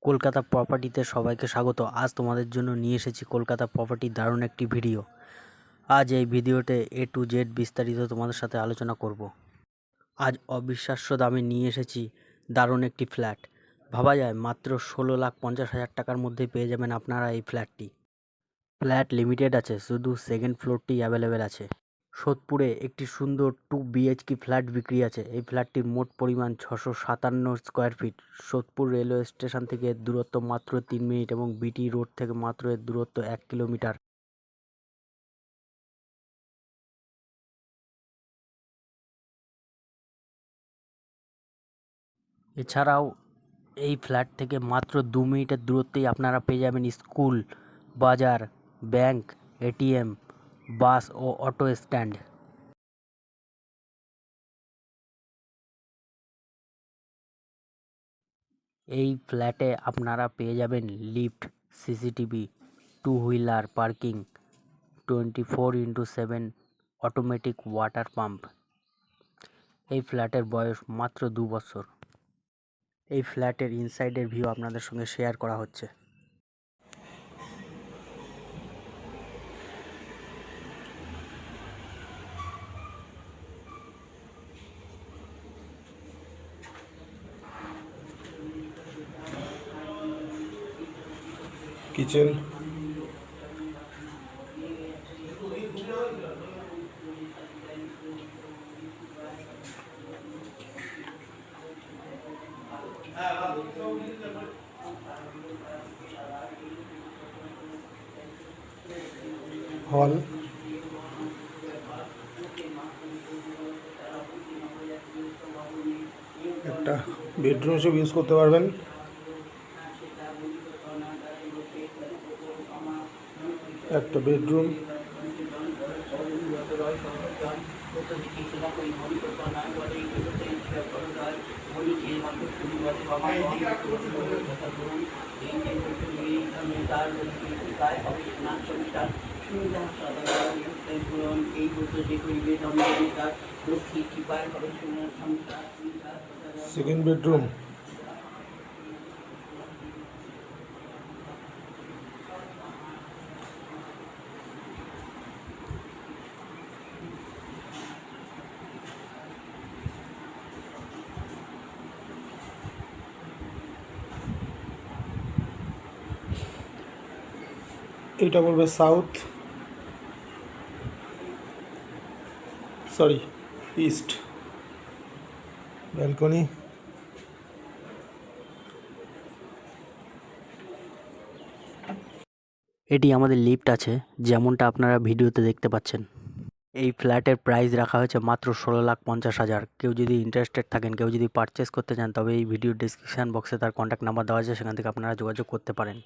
কলকাতা প্রপার্টিতে সবাইকে স্বাগত। আজ তোমাদের জন্য নিয়ে এসেছি কলকাতা প্রপার্টির দারুণ একটি ভিডিও। আজ এই ভিডিওতে A to Z বিস্তারিত তোমাদের সাথে আলোচনা করব। আজ অবিশ্বাস্য দামে নিয়ে এসেছি দারুণ একটি ফ্ল্যাট। ভাবা যায় মাত্র 16,50,000 টাকার মধ্যে পেয়ে যাবেন আপনারা এই ফ্ল্যাটটি। ফ্ল্যাট লিমিটেড আছে, শুধু সেকেন্ড ফ্লোরটি অ্যাভেলেবেল আছে। সোদপুরে একটি সুন্দর 2 BHK ফ্ল্যাট বিক্রি আছে। এই ফ্ল্যাটটির মোট পরিমাণ 657 square feet. Sodepur railway station থেকে দূরত্ব মাত্র 3 মিনিট এবং BT রোড থেকে মাত্র এর দূরত্ব 1 কিলোমিটার। এছাড়াও এই ফ্ল্যাট থেকে মাত্র 2 মিনিটের দূরত্বেই আপনারা পেয়ে যাবেন স্কুল, বাজার, ব্যাংক, ATM, বাস ও অটো স্ট্যান্ড। এই ফ্ল্যাটে আপনারা পেয়ে যাবেন lift, CCTV, 2 wheeler parking, 24x7 automatic water pump. এই ফ্ল্যাটের বয়স মাত্র 2 বছর। এই ফ্ল্যাটের ইনসাইডের ভিউ আপনাদের সঙ্গে শেয়ার করা হচ্ছে। কিচেন, হল, একটা বেডরুম হিসেবে ইউজ করতে পারবেন। একটা বেডরুম, সেকেন্ড বেডরুম, এটা বলবে সাউথ, সরি ইস্ট। ব্যালকনি, এটি আমাদের লিফট আছে, যেমনটা আপনারা ভিডিওতে দেখতে পাচ্ছেন। এই ফ্ল্যাটের প্রাইস রাখা হয়েছে মাত্র 16,50,000। কেউ যদি ইন্টারেস্টেড থাকেন, কেউ যদি পারচেস করতে চান, তবে এই ভিডিও ডিসক্রিপশান বক্সে তার কন্ট্যাক্ট নাম্বার দেওয়া আছে, সেখান থেকে আপনারা যোগাযোগ করতে পারেন।